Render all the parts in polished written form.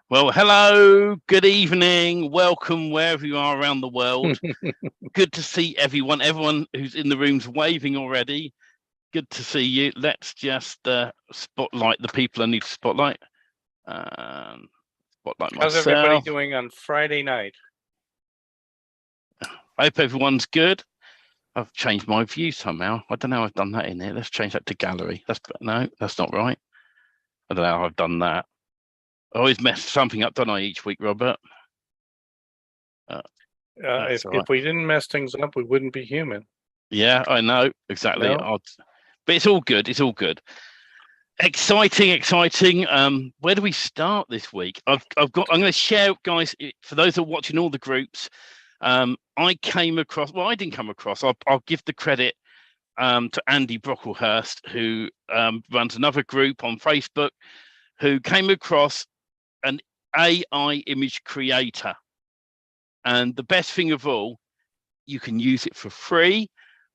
Well, hello, good evening, welcome wherever you are around the world. Good to see everyone. Everyone who's in the room's waving already. Good to see you. Let's just spotlight the people I need to spotlight. Spotlight How's everybody myself. doing on Friday night? I hope everyone's good. I've changed my view somehow. I don't know how I've done that in here. Let's change that to gallery. No, that's not right. I don't know how I've done that. I always mess something up, don't I, each week, Robert? If we didn't mess things up, we wouldn't be human. Yeah, I know exactly. No? But it's all good. It's all good. Exciting. Where do we start this week? I'm going to share, guys, for those that are watching all the groups. I came across. Well, I didn't come across. I'll give the credit to Andy Brocklehurst, who runs another group on Facebook, who came across an AI image creator. And the best thing of all, you can use it for free,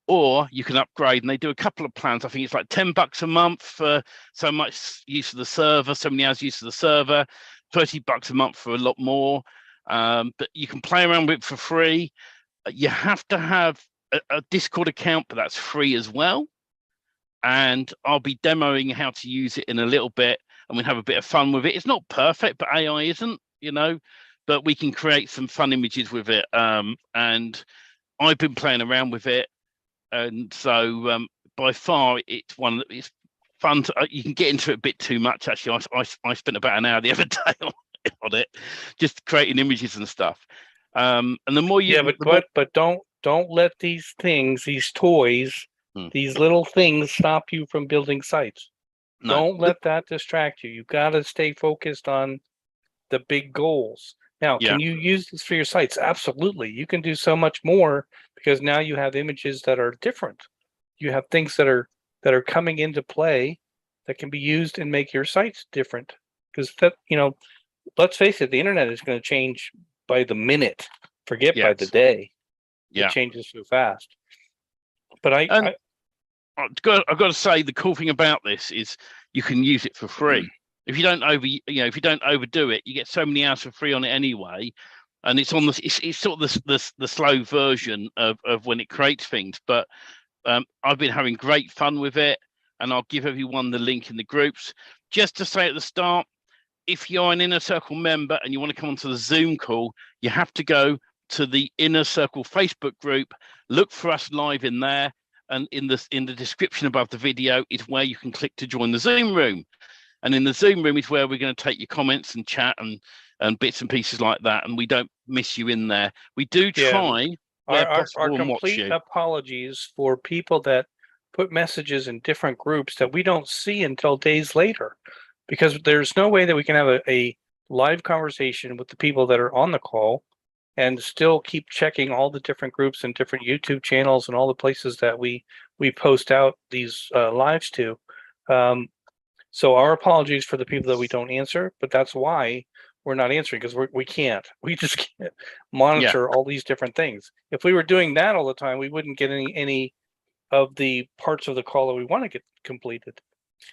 or you can upgrade. And they do a couple of plans. I think it's like $10 a month for so much use of the server, so many hours use of the server, $30 a month for a lot more. But you can play around with it for free. You have to have a Discord account, but that's free as well. And I'll be demoing how to use it in a little bit, and we'll have a bit of fun with it. It's not perfect, but AI isn't, but we can create some fun images with it. And I've been playing around with it. And so by far, it's fun. You can get into it a bit too much, actually. I spent about an hour the other day on it, just creating images and stuff. And the more you... Yeah, but don't let these things, these toys, these little things stop you from building sites. No. Don't let that distract you. You've got to stay focused on the big goals. Now, can you use this for your sites? Absolutely. You can do so much more because now you have images that are different. You have things that are coming into play that can be used and make your sites different. Because that, let's face it, the internet is going to change by the minute. Forget by the day. It changes so fast. But I've got to say, the cool thing about this is you can use it for free. If you don't overdo it, you get so many hours for free on it anyway. And it's on it's sort of the slow version of when it creates things. But I've been having great fun with it, and I'll give everyone the link in the groups. Just to say at the start, if you're an Inner Circle member and you want to come onto the Zoom call, you have to go to the Inner Circle Facebook group, look for us live in there, and in the description above the video is where you can click to join the Zoom room. And in the Zoom room is where we're going to take your comments and chat and bits and pieces like that. And we don't miss you in there. We do try where possible and watch you. Our complete apologies for people that put messages in different groups that we don't see until days later, because there's no way that we can have a live conversation with the people that are on the call and still keep checking all the different groups and different YouTube channels and all the places that we post out these lives to. So our apologies for the people that we don't answer, but that's why we're not answering, because we can't. We just can't monitor all these different things. If we were doing that all the time, we wouldn't get any of the parts of the call that we want to get completed.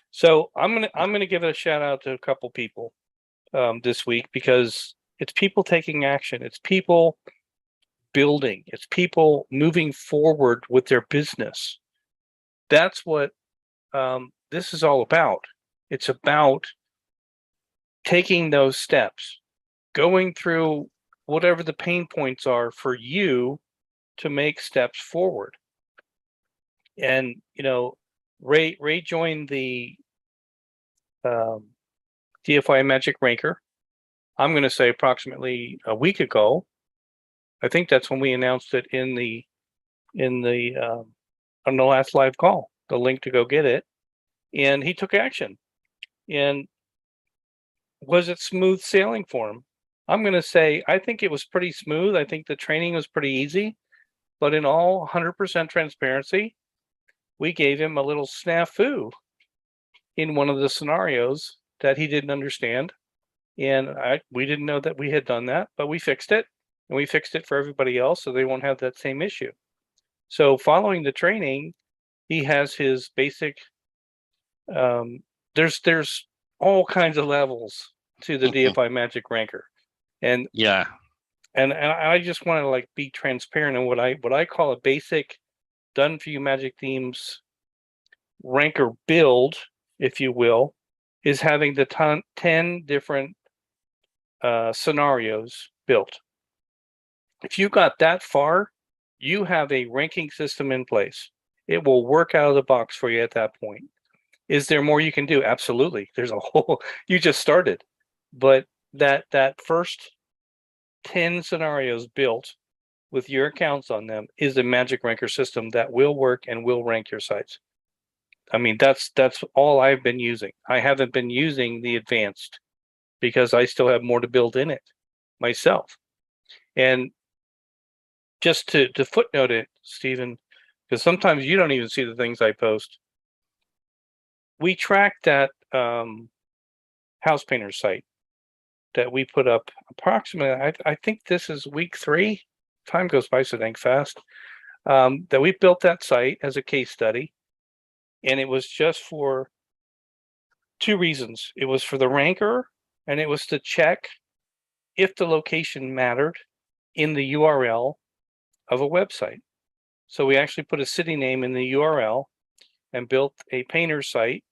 So I'm gonna give it a shout out to a couple people this week, because it's people taking action. It's people building. It's people moving forward with their business. That's what this is all about. It's about taking those steps, going through whatever the pain points are for you to make steps forward. And, Ray joined the DFY Magic Ranker. I'm going to say approximately a week ago. I think that's when we announced it on the last live call, the link to go get it. And he took action. And was it smooth sailing for him? I'm going to say, I think it was pretty smooth. I think the training was pretty easy, but in all 100% transparency, we gave him a little snafu in one of the scenarios that he didn't understand. And we didn't know that we had done that, but we fixed it, and we fixed it for everybody else so they won't have that same issue. So following the training, he has his basic, there's all kinds of levels to the DFI Magic Ranker. And yeah, and I just want to like be transparent in what I call a basic done for you Magic Themes ranker build, if you will, is having the 10 different scenarios built. If you got that far, you have a ranking system in place. It will work out of the box for you at that point. Is there more you can do? Absolutely. There's a whole, you just started. But that first 10 scenarios built with your accounts on them is a Magic Ranker system that will work and will rank your sites. I mean, that's all I've been using. I haven't been using the advanced because I still have more to build in it myself. And just to footnote it, Stephen, because sometimes you don't even see the things I post. We tracked that house painter site that we put up approximately, I think this is week 3. Time goes by so dang fast. That we built that site as a case study. And it was just for 2 reasons. It was for the ranker, and it was to check if the location mattered in the URL of a website. So we actually put a city name in the URL and built a painter site,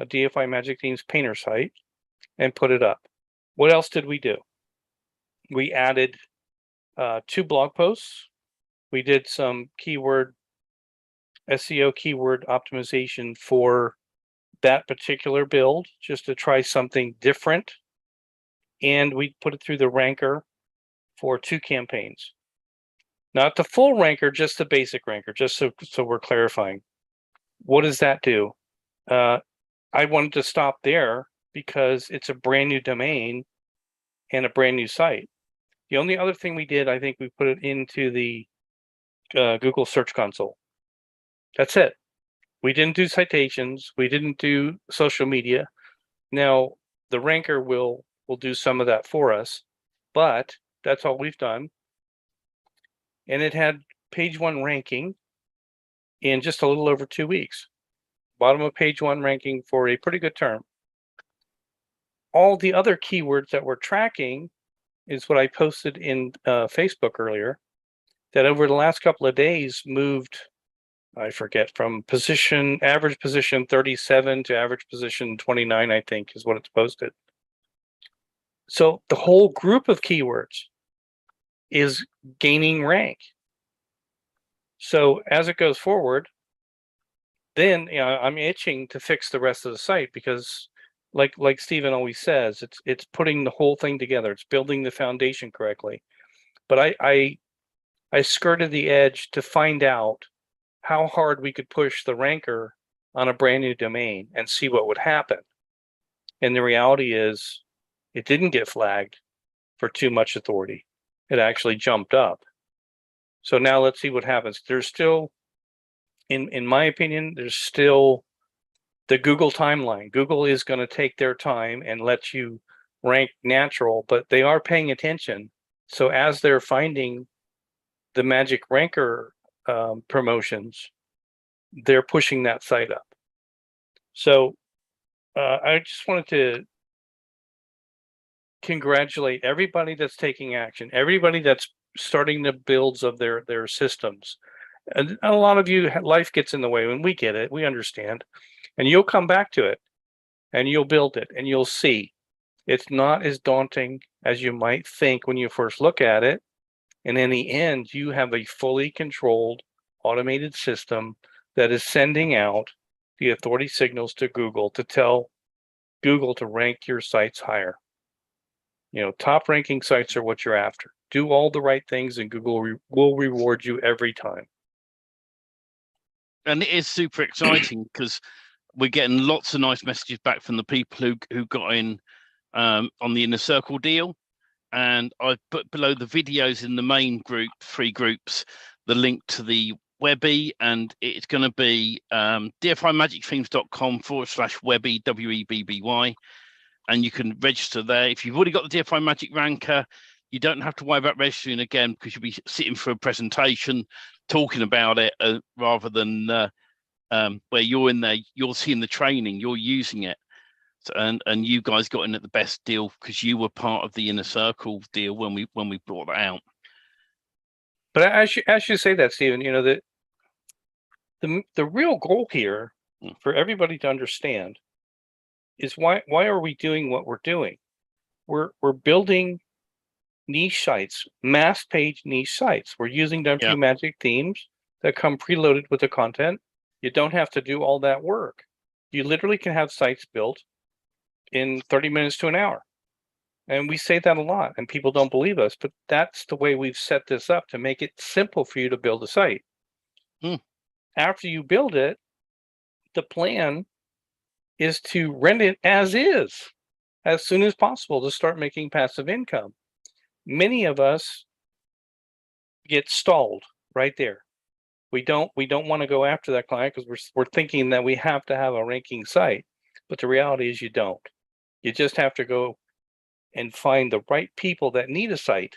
a DFI Magic Themes painter site, and put it up. What else did we do? We added 2 blog posts. We did some keyword SEO keyword optimization for that particular build, just to try something different. And we put it through the ranker for 2 campaigns. Not the full ranker, just the basic ranker, just so we're clarifying. What does that do? I wanted to stop there because it's a brand new domain and a brand new site. The only other thing we did, I think we put it into the Google Search Console. That's it. We didn't do citations. We didn't do social media. Now, the ranker will do some of that for us, but that's all we've done. And it had page 1 ranking in just a little over 2 weeks. Bottom of page 1 ranking for a pretty good term. All the other keywords that we're tracking is what I posted in Facebook earlier, that over the last couple of days moved, I forget, from average position 37 to average position 29, I think is what it's posted. So the whole group of keywords is gaining rank. So as it goes forward, then I'm itching to fix the rest of the site, because like Stephen always says, it's putting the whole thing together. It's building the foundation correctly. But I skirted the edge to find out how hard we could push the ranker on a brand new domain and see what would happen. And the reality is it didn't get flagged for too much authority. It actually jumped up. So now let's see what happens. There's still, in my opinion, there's still the Google timeline. Google is going to take their time and let you rank natural, but they are paying attention. So as they're finding the Magic Ranker promotions, they're pushing that site up. So I just wanted to congratulate everybody that's taking action, everybody that's starting the builds of their systems. And a lot of you, life gets in the way, and we get it, we understand. And you'll come back to it and you'll build it and you'll see it's not as daunting as you might think when you first look at it. And in the end, you have a fully controlled automated system that is sending out the authority signals to Google to tell Google to rank your sites higher. Top ranking sites are what you're after. Do all the right things and Google will reward you every time. And it is super exciting because we're getting lots of nice messages back from the people who got in on the Inner Circle deal. And I've put below the videos in the main group, 3 groups, the link to the Webby, and it's going to be dfimagicthemes.com/Webby, WEBBY, and you can register there. If you've already got the DFI Magic Ranker, you don't have to worry about registering again, because you'll be sitting for a presentation talking about it rather than where you're in there, you're seeing the training, you're using it. So, and you guys got in at the best deal because you were part of the inner circle deal when we brought that out. But as you say that, Stephen, you know that the real goal here for everybody to understand is why are we doing what we're doing? We're building niche sites, mass page niche sites. We're using DFY Magic themes that come preloaded with the content. You don't have to do all that work. You literally can have sites built in 30 minutes to an hour. And we say that a lot and people don't believe us, but that's the way we've set this up to make it simple for you to build a site. After you build it, the plan is to rent it as is, as soon as possible, to start making passive income. Many of us get stalled right there. We don't want to go after that client because we're thinking that we have to have a ranking site, but the reality is you don't. You just have to go and find the right people that need a site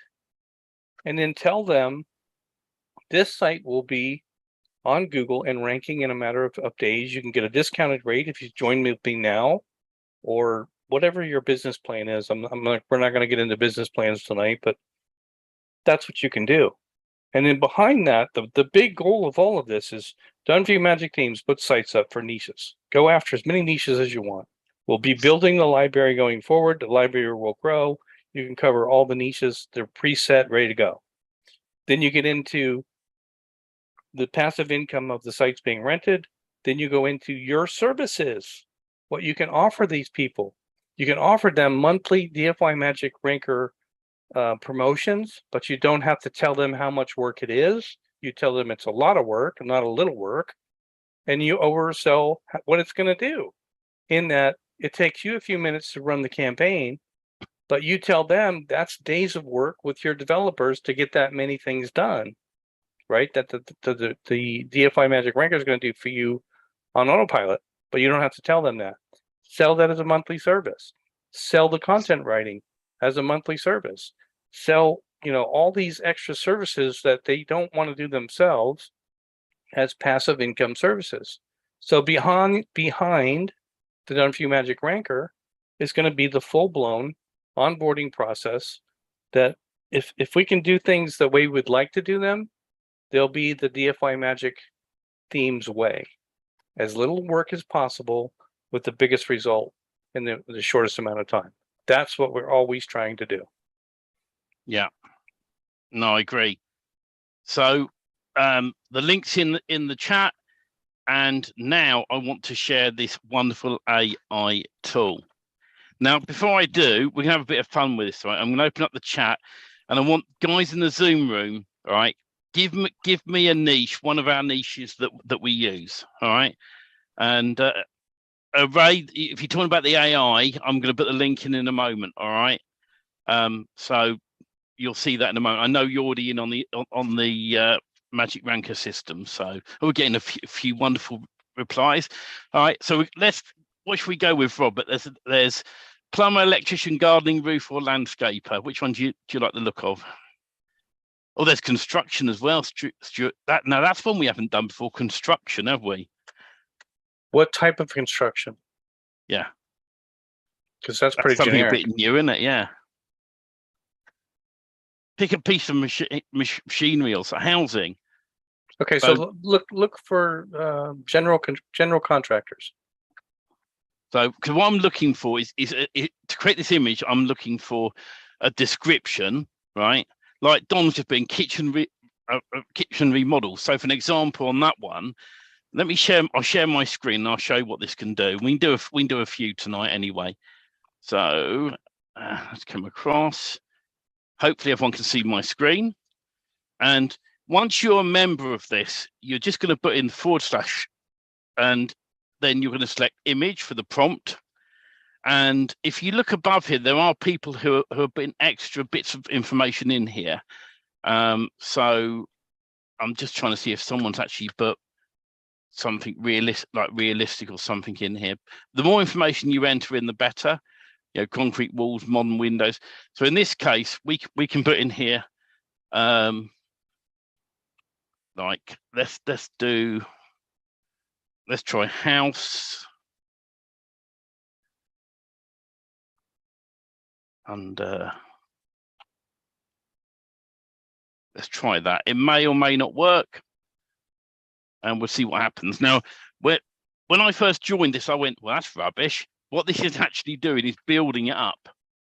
and then tell them this site will be on Google and ranking in a matter of days. You can get a discounted rate if you join me now, or whatever your business plan is. We're not going to get into business plans tonight, but that's what you can do. And then behind that, the big goal of all of this is DFY Magic Themes put sites up for niches. Go after as many niches as you want. We'll be building the library going forward. The library will grow. You can cover all the niches. They're preset, ready to go. Then you get into the passive income of the sites being rented. Then you go into your services, what you can offer these people. You can offer them monthly DFY Magic Ranker promotions, but you don't have to tell them how much work it is. You tell them it's a lot of work, not a little work, and you oversell what it's going to do. In that it takes you a few minutes to run the campaign, but you tell them that's days of work with your developers to get that many things done, right? That the DFY Magic Ranker is going to do for you on autopilot, but you don't have to tell them that. Sell that as a monthly service. Sell the content writing as a monthly service. Sell, all these extra services that they don't want to do themselves as passive income services. So behind the DFY Magic Ranker is going to be the full-blown onboarding process that if we can do things the way we'd like to do them, they'll be the DFY Magic Themes way. As little work as possible with the biggest result in the shortest amount of time. That's what we're always trying to do. Yeah, no, I agree. So the link's in the chat, and now I want to share this wonderful AI tool. Now, before I do, we can have a bit of fun with this, right? I'm going to open up the chat, and I want guys in the Zoom room, all right? Give me a niche, one of our niches that we use, all right? And Ray, if you're talking about the AI, I'm going to put the link in a moment, all right? So you'll see that in a moment. I know you're already in on the Magic Ranker system, so we're getting a few wonderful replies. All right, so what should we go with, Robert? There's plumber, electrician, gardening, roof, or landscaper. Which one do you like the look of? Oh, there's construction as well, Stuart. That's one we haven't done before. Construction, have we? What type of construction? Yeah, because that's pretty something generic. A bit new, isn't it? Yeah. Pick a piece of machinery or housing. Okay, so look for general contractors. So, because what I'm looking for is to create this image, I'm looking for a description, right? Like Don's just been kitchen remodel. So, for an example on that one, I'll share my screen and I'll show you what this can do. We can do a few tonight anyway. So let's come across. Hopefully everyone can see my screen. And once you're a member of this, you're just going to put in / and then you're going to select image for the prompt. And if you look above here, there are people who have put extra bits of information in here. So I'm just trying to see if someone's actually put something realistic or something in here. The more information you enter in, the better. Concrete walls, modern windows. So in this case, we can put in here, like let's try house. And let's try that. It may or may not work, and we'll see what happens. Now, when I first joined this, I went, well, that's rubbish. What this is actually doing is building it up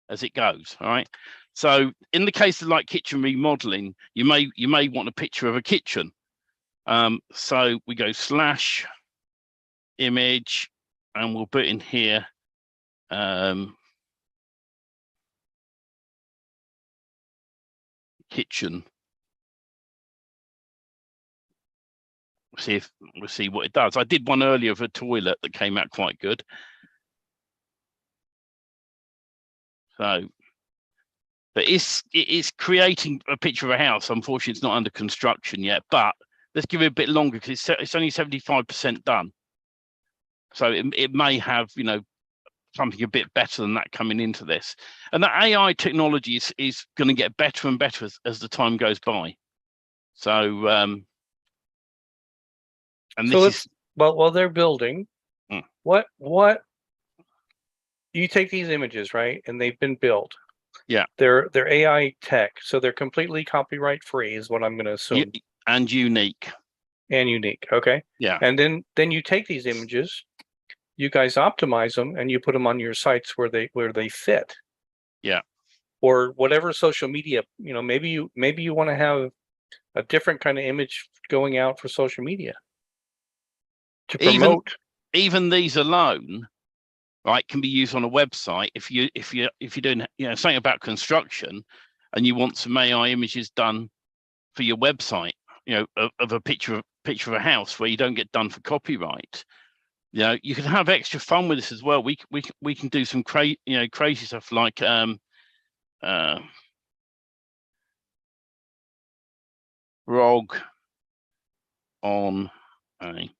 as it goes. All right. So in the case of like kitchen remodeling, you may want a picture of a kitchen. So we go / image, and we'll put in here kitchen. We'll see what it does. I did one earlier of a toilet that came out quite good. So, but it's creating a picture of a house. Unfortunately, it's not under construction yet, but let's give it a bit longer because it's only 75% done. So it may have, you know, something a bit better than that coming into this. And that AI technology is going to get better and better as the time goes by. So, and so this is while they're building, what you take these images, right? And they've been built. Yeah. They're AI tech, so they're completely copyright free, is what I'm going to assume. And unique. And unique. Okay. Yeah. And then you take these images, you guys optimize them, and you put them on your sites where they fit. Yeah. Or whatever social media, you know, maybe you want to have a different kind of image going out for social media to promote. Even these alone, right, can be used on a website. If you're doing, you know, something about construction, and you want some AI images done for your website, you know, of a picture of a house where you don't get done for copyright. You know, you can have extra fun with this as well. We can do some crazy stuff like frog on a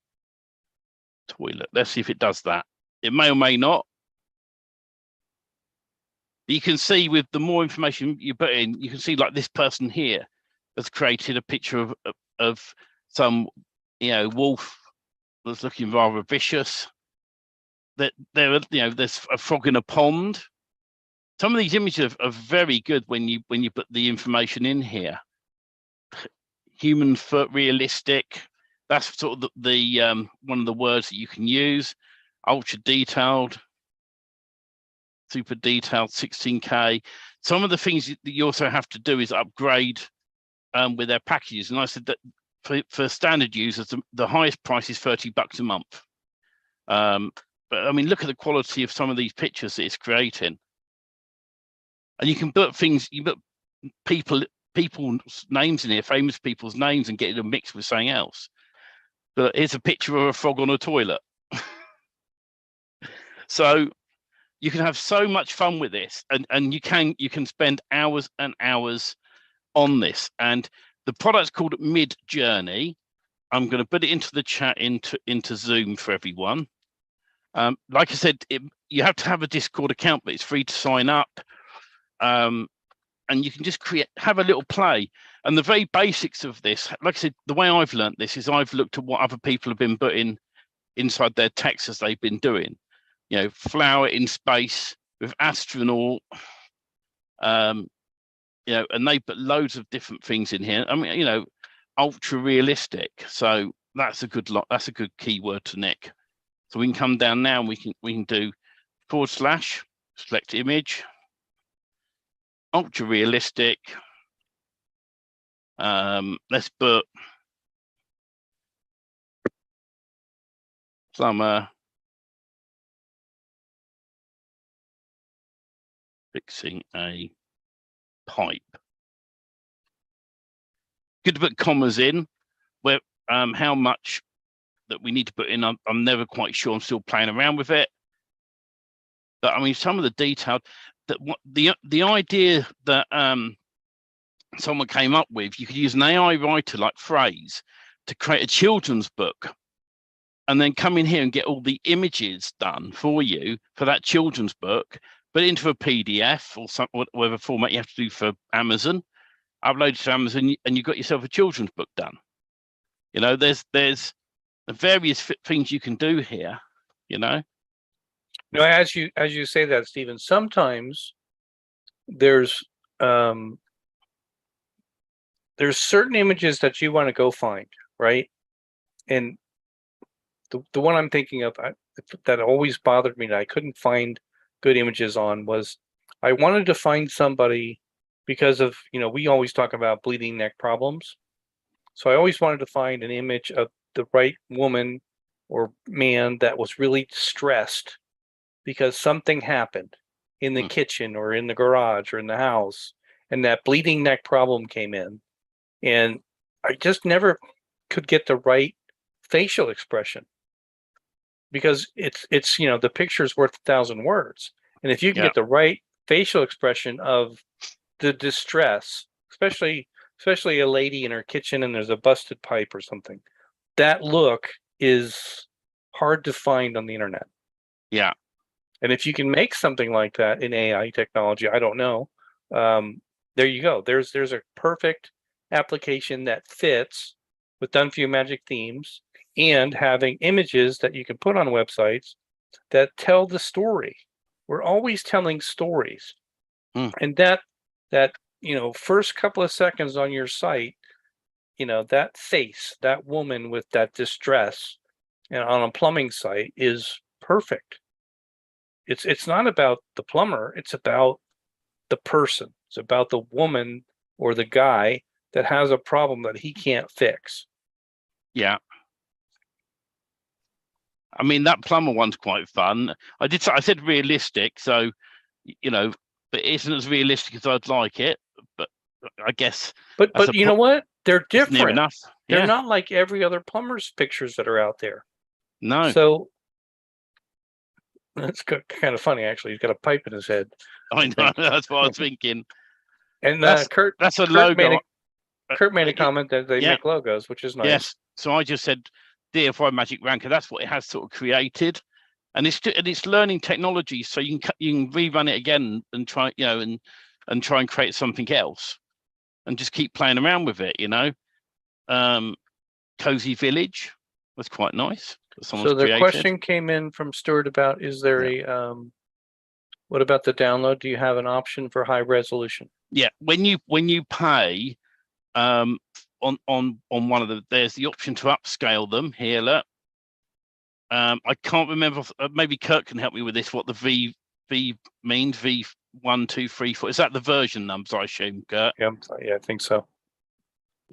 toilet. Let's see if it does that. It may or may not. You can see with the more information you put in, you can see like this person here has created a picture of some, you know, wolf that's looking rather vicious. That there's a frog in a pond. Some of these images are very good when you put the information in here. Human foot, realistic. That's sort of the one of the words that you can use. Ultra detailed, super detailed, 16K. Some of the things that you also have to do is upgrade with their packages. And I said that for standard users, the highest price is $30 a month. But I mean, look at the quality of some of these pictures that it's creating. And you can put things, you put people's names in here, famous people's names, and get it mixed with something else. But here's a picture of a frog on a toilet. So you can have so much fun with this, and you can spend hours and hours on this. And the product's called Midjourney. I'm going to put it into the chat into Zoom for everyone. Like I said, you have to have a Discord account, but it's free to sign up. And you can just have a little play. And the very basics of this, like I said, the way I've learned this is I've looked at what other people have been putting inside their text as they've been doing. You know, flower in space with astronaut. You know, and they put loads of different things in here. I mean, you know, ultra realistic. So that's a good lot. That's a good keyword to nick. So we can come down now and we can do / select image, ultra realistic. Let's put summer fixing a pipe. Good to put commas in where how much that we need to put in. I'm never quite sure. I'm still playing around with it. But I mean, some of the detail that the idea that someone came up with, you could use an AI writer like Phrase to create a children's book, and then come in here and get all the images done for you for that children's book, put it into a PDF or whatever format you have to do for Amazon, upload it to Amazon, and you've got yourself a children's book done. You know, there's various things you can do here, you know. No, as you say that, Stephen, sometimes there's certain images that you want to go find, right? And the one I'm thinking of that always bothered me that I couldn't find good images on was I wanted to find somebody because of, we always talk about bleeding neck problems. So I always wanted to find an image of the right woman or man that was really stressed because something happened in the kitchen or in the garage or in the house, and that bleeding neck problem came in. And I just never could get the right facial expression because it's the picture's worth 1,000 words. And if you can get the right facial expression of the distress, especially a lady in her kitchen and there's a busted pipe or something, that look is hard to find on the internet. Yeah. And if you can make something like that in AI technology, I don't know. There you go. There's a perfect application that fits with DFY Magic Themes and having images that you can put on websites that tell the story. We're always telling stories. And that first couple of seconds on your site, that face, that woman with that distress and on a plumbing site is perfect. It's not about the plumber, it's about the person. It's about the woman or the guy that has a problem that he can't fix. Yeah. I mean, that plumber one's quite fun. I said realistic, so but it isn't as realistic as I'd like it. But I guess. But you know what? They're different. Near enough. They're not like every other plumber's pictures that are out there. No. So that's kind of funny, actually. He's got a pipe in his head. I know. That's what I was thinking. And Kurt logo. Kurt made a comment that they make logos, which is nice. Yes. So I just said DFY Magic Ranker. That's what it has sort of created, and it's learning technology. So you can rerun it again and try and try and create something else, and just keep playing around with it. Cozy Village was quite nice. So the question came in from Stuart about, is there what about the download? Do you have an option for high resolution? Yeah, when you pay on one of there's the option to upscale them here. Look, I can't remember. Maybe Kurt can help me with this. What the V means? V1, 2, 3, 4. Is that the version numbers? I assume, Kurt. Yeah, I think so.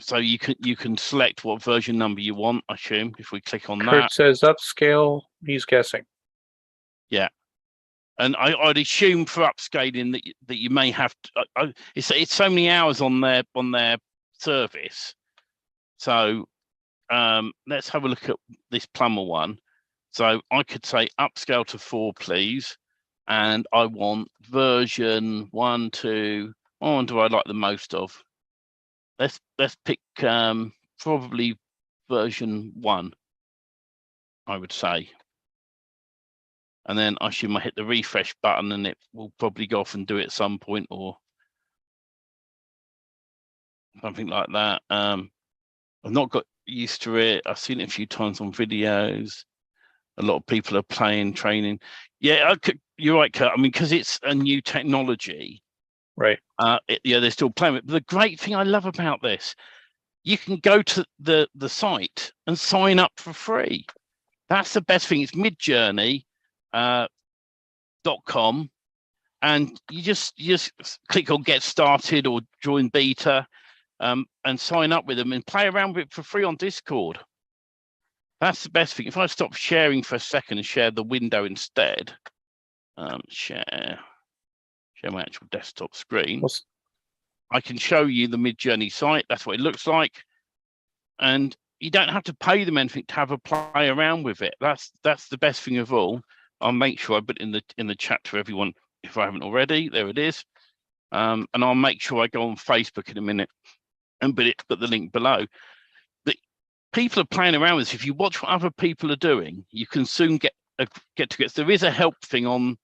So you can select what version number you want. I assume if we click on that. Kurt says upscale. He's guessing. Yeah. And I'd assume for upscaling that you may have to. It's so many hours on their service. So let's have a look at this plumber one. So I could say upscale to 4, please, and I want version 1, 2. What one do I like the most of? Let's pick probably version 1. I would say. And then I assume I hit the refresh button and it will probably go off and do it at some point or something like that. I've not got used to it. I've seen it a few times on videos. A lot of people are playing, training. Yeah, you're right, Kurt. I mean, because it's a new technology. Right. They're still playing it. But the great thing I love about this, you can go to the site and sign up for free. That's the best thing. It's Midjourney. .com, and you just click on get started or join beta and sign up with them and play around with it for free on Discord. That's the best thing. If I stop sharing for a second and share the window instead, share my actual desktop screen, I can show you the Midjourney site. That's what it looks like, and you don't have to pay them anything to have a play around with it. That's the best thing of all. I'll make sure I put in the chat to everyone if I haven't already. There it is, and I'll make sure I go on Facebook in a minute and put the link below. But people are playing around with this. If you watch what other people are doing, you can soon get to. There is a help thing on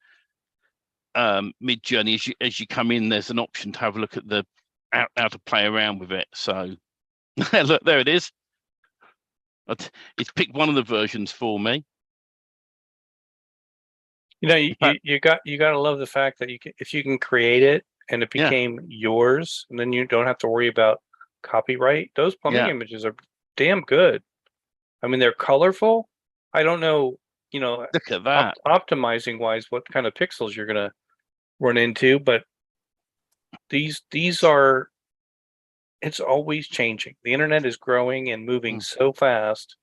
Midjourney as you come in. There's an option to have a look at how to play around with it. So look, there it is. It's picked one of the versions for me. You got to love the fact that if you can create it and it became yours, and then you don't have to worry about copyright. Those plumbing Yeah. images are damn good. I mean, they're colorful. I don't know, Look at that. optimizing wise, what kind of pixels you're gonna run into, but these are. It's always changing. The internet is growing and moving so fast.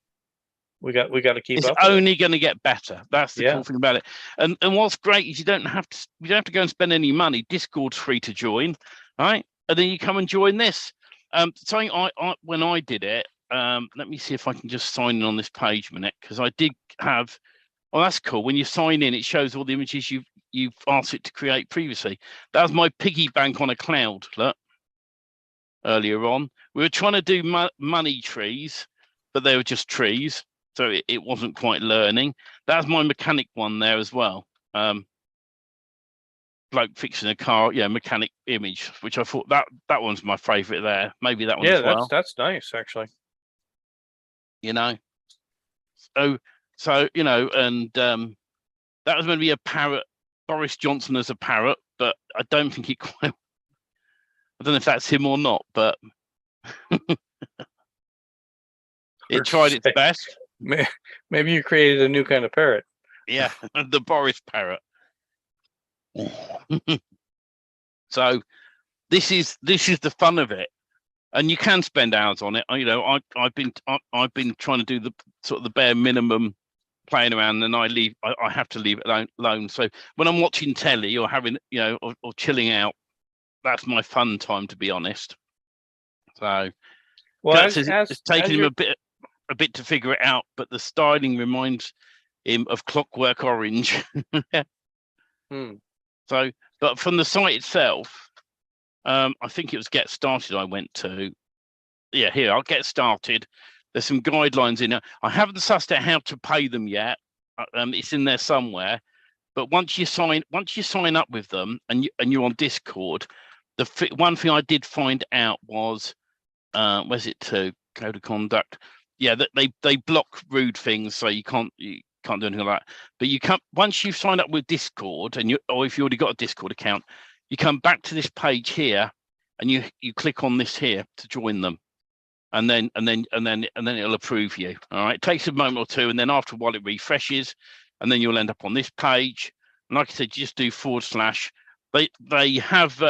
We got to keep It's up with only going to get better. That's the cool thing about it. And what's great is you don't have to go and spend any money. Discord's free to join, right? And then you come and join this. Something I when I did it, let me see if I can just sign in on this page a minute, because I did have. Oh, that's cool. When you sign in, it shows all the images you've asked it to create previously. That was my piggy bank on a cloud. Look, earlier on, we were trying to do money trees, but they were just trees, so it wasn't quite learning. That's my mechanic one there as well. Bloke fixing a car, mechanic image, which I thought that one's my favorite there. Maybe that one as well. That's nice actually. So and that was going to be a parrot, Boris Johnson as a parrot, but I don't think it quite. I don't know if that's him or not, but it tried its best. Maybe you created a new kind of parrot. Yeah, the Boris parrot. So this is the fun of it, and you can spend hours on it. I've been trying to do the sort of the bare minimum playing around, and I have to leave it alone. So when I'm watching telly or having or chilling out, that's my fun time, to be honest. So it's taken him a bit to figure it out, but the styling reminds him of Clockwork Orange. So, but from the site itself, I think it was Get Started I went to. Yeah, here, I'll Get Started. There's some guidelines in there. I haven't sussed out how to pay them yet. It's in there somewhere. But once you sign up with them and you're on Discord, the one thing I did find out was, where's it to code of conduct? Yeah, that they block rude things, so you can't do anything like that. But you can't, once you've signed up with Discord, or if you already got a Discord account, you come back to this page here, and you click on this here to join them, and then it'll approve you. All right, it takes a moment or two, and then after a while it refreshes, and then you'll end up on this page. And like I said, just do /. They have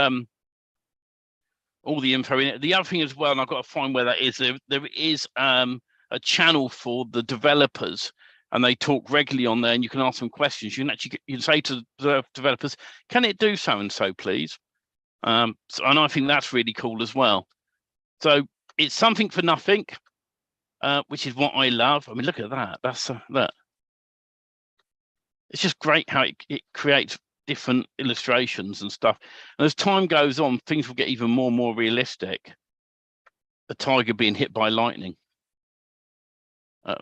all the info in it. The other thing as well, and I've got to find where that is. There is a channel for the developers, and they talk regularly on there, and you can ask them questions. You can say to the developers, "Can it do so and so, please?" And I think that's really cool as well. So it's something for nothing, which is what I love. I mean, look at that. That's that. It's just great how it creates different illustrations and stuff. And as time goes on, things will get even more and more realistic. A tiger being hit by lightning. I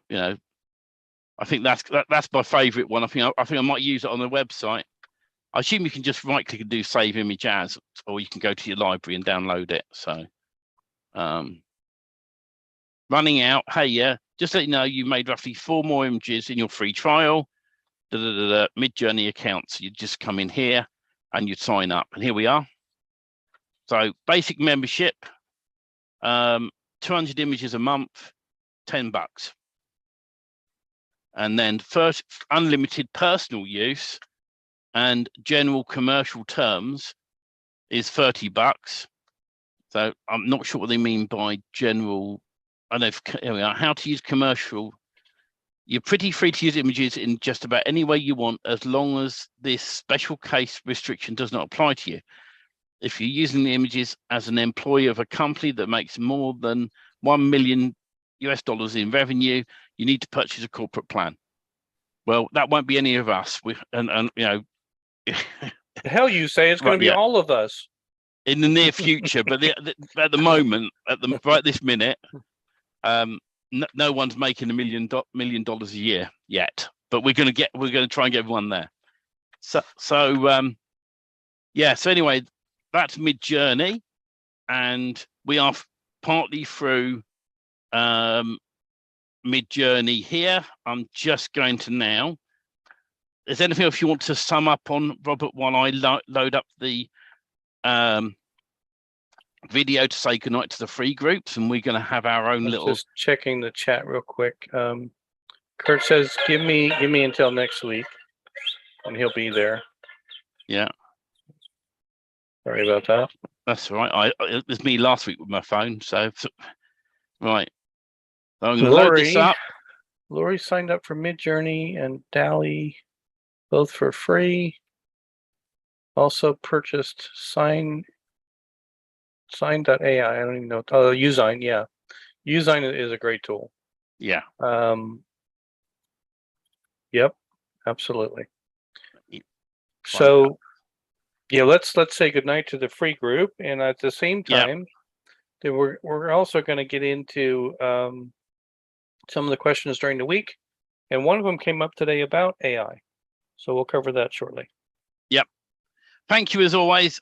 think that's my favorite one. I think I might use it on the website. I assume you can just right click and do save image as, or you can go to your library and download it. So running out. Hey, yeah, just let you know you made roughly 4 more images in your free trial. Midjourney account. So you just come in here and you'd sign up, and here we are. So basic membership, 200 images a month, $10. And then first unlimited personal use and general commercial terms is $30. So I'm not sure what they mean by general. I don't know. Here we are. How to use commercial. You're pretty free to use images in just about any way you want, as long as this special case restriction does not apply to you. If you're using the images as an employee of a company that makes more than $1 million in revenue, you need to purchase a corporate plan. Well, that won't be any of us. The hell you say it's going to be all of us in the near future, but at the moment, right this minute, no one's making $1 million a year yet. But we're going to try and get everyone there. So anyway, that's Midjourney, and we are partly through Midjourney here. I'm just going to now. Is there anything else you want to sum up on, Robert, while I load up the video to say goodnight to the free groups, and we're going to have our own little. Just checking the chat real quick. Kurt says, "Give me until next week, and he'll be there." Yeah. Sorry about that. That's right. It was me last week with my phone. So right. So I'm going to load this up. Lori signed up for Midjourney and DALL-E, both for free. Also purchased Sign.ai. I don't even know. Oh, Usign, yeah. Usign is a great tool. Yeah. Yep, absolutely. So yeah, let's say goodnight to the free group, and at the same time, then we're also going to get into some of the questions during the week, and one of them came up today about AI, so we'll cover that shortly. Yep. Thank you as always.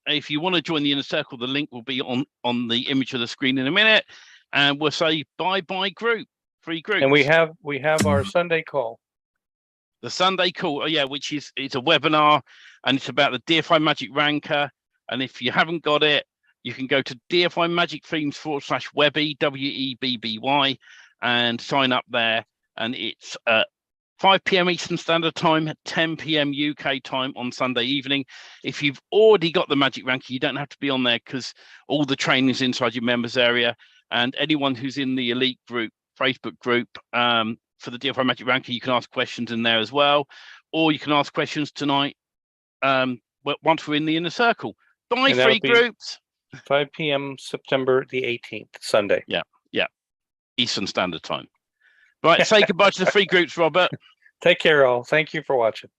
If you want to join the inner circle, the link will be on the image of the screen in a minute, and we'll say bye group, free group. And we have our Sunday call. The Sunday call, which is it's a webinar, and it's about the DFI Magic Ranker. And if you haven't got it, you can go to DFY Magic Themes /Webby, WEBBY, and sign up there. And it's 5 p.m. Eastern Standard Time, 10 p.m. UK time on Sunday evening. If you've already got the Magic Ranker, you don't have to be on there because all the training is inside your members area. And anyone who's in the elite group, Facebook group, for the DFY Magic Ranker, you can ask questions in there as well, or you can ask questions tonight once we're in the inner circle. Bye, free groups. 5 p.m. September the 18th, Sunday. Yeah, Eastern Standard Time. Right, say goodbye to the free groups, Robert. Take care, all. Thank you for watching.